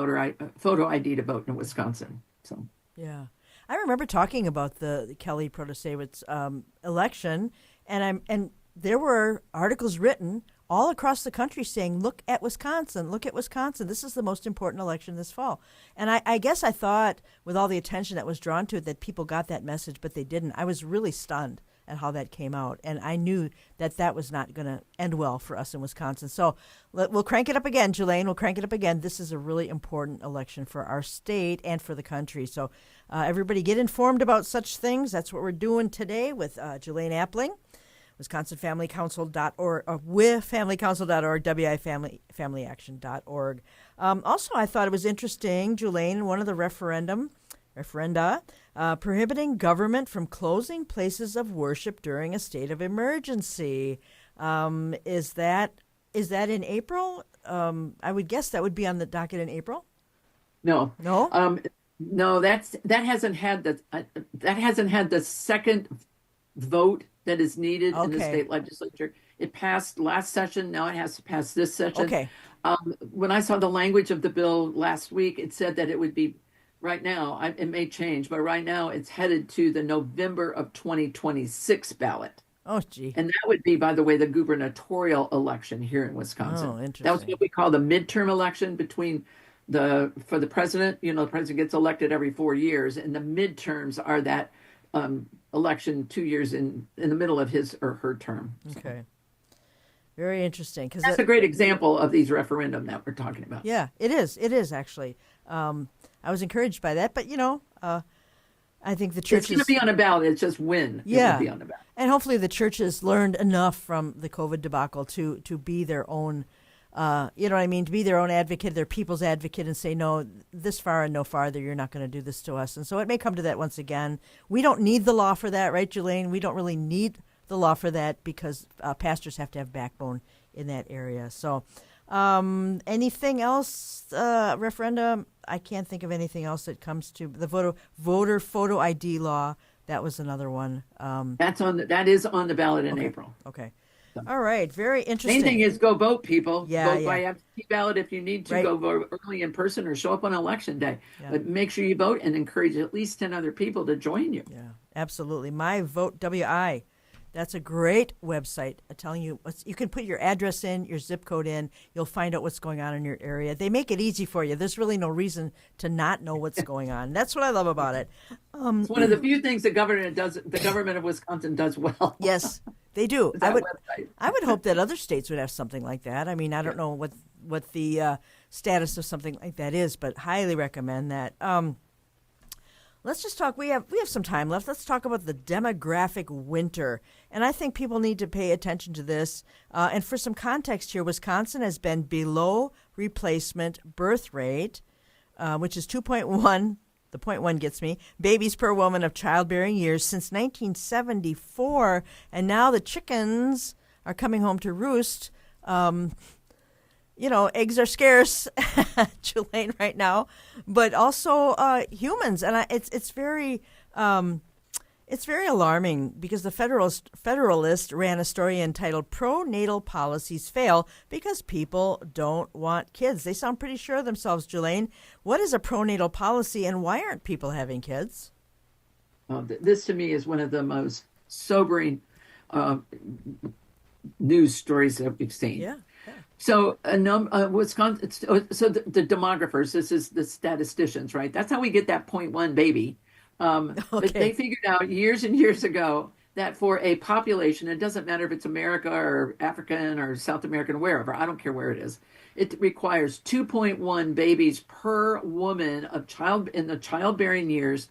photo ID to vote in Wisconsin. So yeah, I remember talking about the Kelly Protasiewicz election, and there were articles written all across the country saying, look at Wisconsin, this is the most important election this fall. And I guess I thought, with all the attention that was drawn to it, that people got that message, but they didn't. I was really stunned at how that came out, and I knew that was not going to end well for us in Wisconsin. So we'll crank it up again, Julaine. We'll crank it up again. This is a really important election for our state and for the country. So everybody get informed about such things. That's what we're doing today with Julaine Appling, WisconsinFamilyCouncil.org, WIFFamilyCouncil.org, WIFamilyaction.org. Also, I thought it was interesting, Julaine, one of the referenda prohibiting government from closing places of worship during a state of emergency. Is that in April? I would guess that would be on the docket in April. No. No, that hasn't had the second vote that is needed in the state legislature. It passed last session. Now it has to pass this session. Okay. When I saw the language of the bill last week, it said that it would be. Right now, it may change, but right now it's headed to the November of 2026 ballot. Oh, gee. And that would be, by the way, the gubernatorial election here in Wisconsin. Oh, interesting. That was what we call the midterm election for the president. You know, the president gets elected every 4 years, and the midterms are that election 2 years in the middle of his or her term. Okay. Very interesting. That's a great example of these referendum that we're talking about. Yeah, it is. It is, actually. I was encouraged by that, but I think the church it's going to be on a ballot. It's just when it will be on the ballot. And hopefully the church has learned enough from the COVID debacle to be their own, to be their own advocate, their people's advocate, and say, no, this far and no farther, you're not going to do this to us. And so it may come to that once again. We don't need the law for that, right, Julaine? We don't really need the law for that because pastors have to have backbone in that area. So anything else, referendum? I can't think of anything else that comes to the voter photo ID law. That was another one. That is on the ballot in April. Okay. All right. Very interesting. Main thing is go vote, people. Yeah, vote by absentee ballot if you need to. Right. Go vote early in person or show up on election day. Yeah. But make sure you vote and encourage at least 10 other people to join you. Yeah, absolutely. My Vote WI. That's a great website telling you you can put your address in, your zip code in. You'll find out what's going on in your area. They make it easy for you. There's really no reason to not know what's going on. That's what I love about it. It's one of the few things the government of Wisconsin does well. Yes, they do. I would hope that other states would have something like that. I mean, I don't know what the status of something like that is, but highly recommend that. Let's just talk. We have some time left. Let's talk about the demographic winter. And I think people need to pay attention to this. And for some context here, Wisconsin has been below replacement birth rate, which is 2.1 the point one gets me. Babies per woman of childbearing years since 1974, and now the chickens are coming home to roost. Eggs are scarce, Julaine, right now, but also humans, and it's very alarming because the Federalist ran a story entitled "Pro-Natal Policies Fail Because People Don't Want Kids." They sound pretty sure of themselves, Julaine. What is a pronatal policy, and why aren't people having kids? This to me is one of the most sobering news stories that we've seen. Yeah. So, Wisconsin. So the demographers, this is the statisticians, right? That's how we get that 0.1 baby. But they figured out years and years ago that for a population, it doesn't matter if it's America or African or South American, wherever, I don't care where it is, it requires 2.1 babies per woman in the childbearing years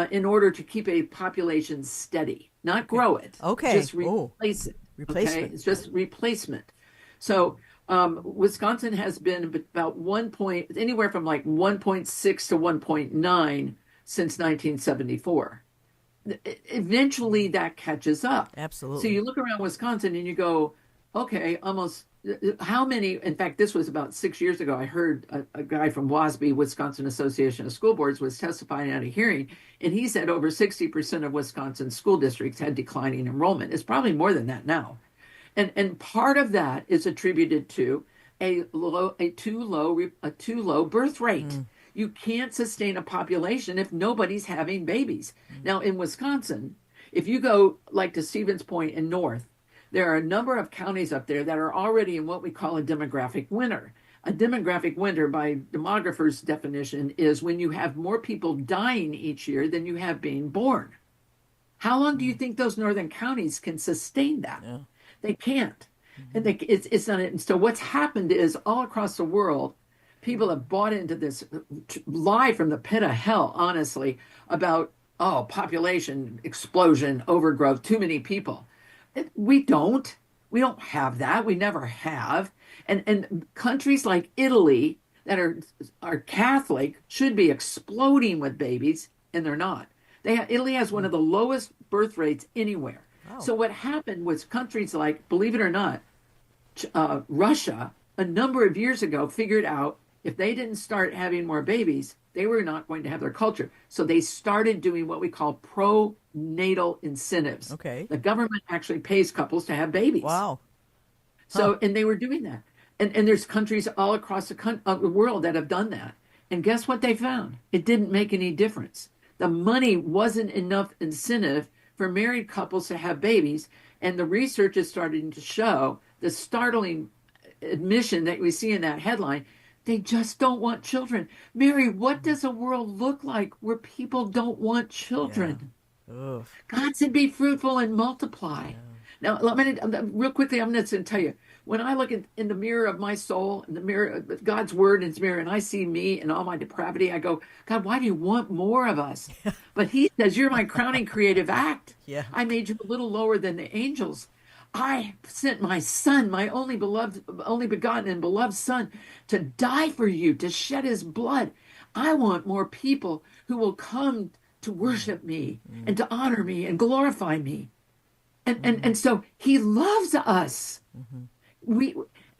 in order to keep a population steady, not grow it. Okay. Just replace it. Replacement. Okay? It's just replacement. So Wisconsin has been about anywhere from like 1.6 to 1.9 since 1974. Eventually that catches up. Absolutely. So you look around Wisconsin and you go, okay, almost how many, in fact, this was about 6 years ago. I heard a guy from WASB, Wisconsin Association of School Boards, was testifying at a hearing, and he said over 60% of Wisconsin school districts had declining enrollment. It's probably more than that now. And part of that is attributed to a too low birth rate. You can't sustain a population if nobody's having babies. Now in Wisconsin, if you go like to Stevens Point and north, there are a number of counties up there that are already in what we call a demographic winter. A demographic winter, by demographers' definition, is when you have more people dying each year than you have being born. How long do you think those northern counties can sustain that? Yeah. They can't. And it's not. And so what's happened is all across the world, people have bought into this lie from the pit of hell, honestly, about, population explosion, overgrowth, too many people. We don't have that. We never have. And countries like Italy that are Catholic should be exploding with babies, and they're not. Italy has one of the lowest birth rates anywhere. Wow. So what happened was countries like, believe it or not, Russia, a number of years ago, figured out if they didn't start having more babies, they were not going to have their culture. So they started doing what we call pro-natal incentives. Okay. The government actually pays couples to have babies. Wow. So, and they were doing that. And there's countries all across the world that have done that. And guess what they found? It didn't make any difference. The money wasn't enough incentive for married couples to have babies. And the research is starting to show the startling admission that we see in that headline. They just don't want children. Mary, what does a world look like where people don't want children? Yeah. God said, be fruitful and multiply. Yeah. Now, real quickly, I'm going to tell you, when I look in the mirror of my soul, in the mirror of God's word in his mirror, and I see me and all my depravity, I go, God, why do you want more of us? But he says, you're my crowning creative act. Yeah. I made you a little lower than the angels. I sent my son, my only begotten and beloved son, to die for you, to shed his blood. I want more people who will come to worship me and to honor me and glorify me. And so he loves us.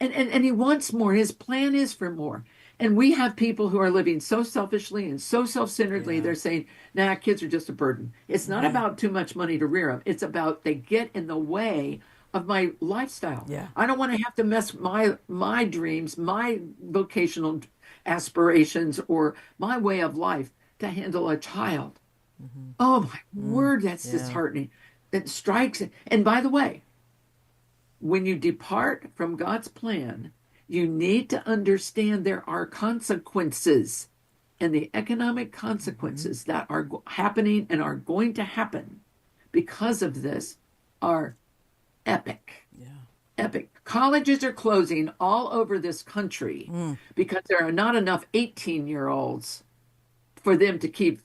And he wants more. His plan is for more. And we have people who are living so selfishly and so self-centeredly. Yeah. They're saying, nah, kids are just a burden. It's not about too much money to rear them. It's about they get in the way of my lifestyle. Yeah. I don't want to have to mess my dreams, my vocational aspirations, or my way of life to handle a child. Oh my word, that's disheartening. That strikes it. And by the way, when you depart from God's plan, you need to understand there are consequences, and the economic consequences that are happening and are going to happen because of this are epic. Yeah. Epic. Colleges are closing all over this country because there are not enough 18-year-olds for them to keep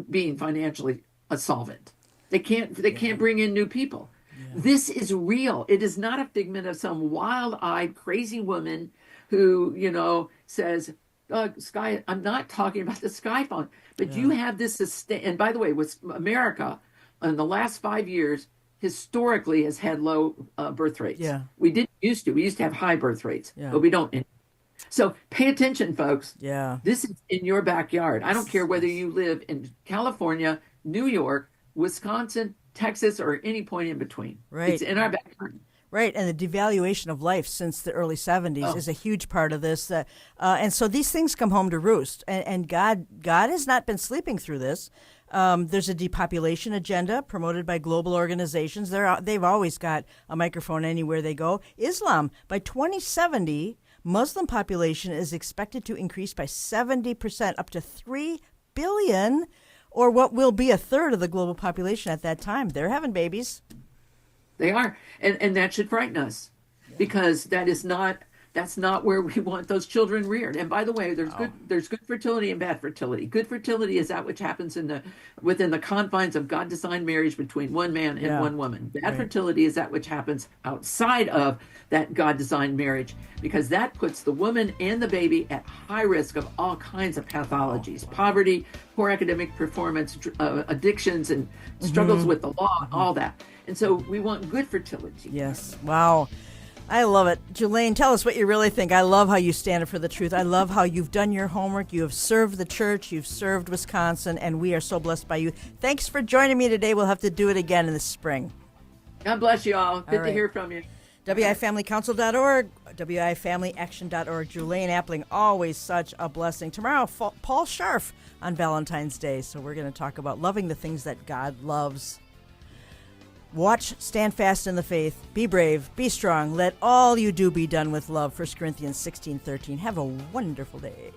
being financially solvent. They can't bring in new people. Yeah. This is real. It is not a figment of some wild-eyed, crazy woman who, says, Sky. I'm not talking about the Sky phone, but you have this sustain. And by the way, with America, in the last 5 years, historically has had low birth rates. Yeah. We didn't used to. We used to have high birth rates, Yeah. but we don't anymore. So pay attention, folks. Yeah. This is in your backyard. I don't care whether you live in California, New York, Wisconsin, Texas, or any point in between. Right. It's in our backyard. Right, and the devaluation of life since the early 70s is a huge part of this. And so these things come home to roost. And God has not been sleeping through this. There's a depopulation agenda promoted by global organizations. They've always got a microphone anywhere they go. Islam, by 2070, Muslim population is expected to increase by 70%, up to 3 billion, or what will be a third of the global population at that time. They're having babies. They are. And that should frighten us because that's not where we want those children reared. And by the way, there's good fertility and bad fertility. Good fertility is that which happens within the confines of God designed marriage between one man and one woman. Bad fertility is that which happens outside of that God designed marriage, because that puts the woman and the baby at high risk of all kinds of pathologies, poverty, poor academic performance, addictions, and struggles with the law, all that. And so we want good fertility. Yes. Wow. I love it. Julaine, tell us what you really think. I love how you stand up for the truth. I love how you've done your homework. You have served the church. You've served Wisconsin, and we are so blessed by you. Thanks for joining me today. We'll have to do it again in the spring. God bless you all. Good to hear from you. WIFamilyCouncil.org, WIFamilyAction.org. Julaine Appling, always such a blessing. Tomorrow, Paul Scharf on Valentine's Day. So we're going to talk about loving the things that God loves. Watch, stand fast in the faith, be brave, be strong, let all you do be done with love. 1 Corinthians 16:13. Have a wonderful day.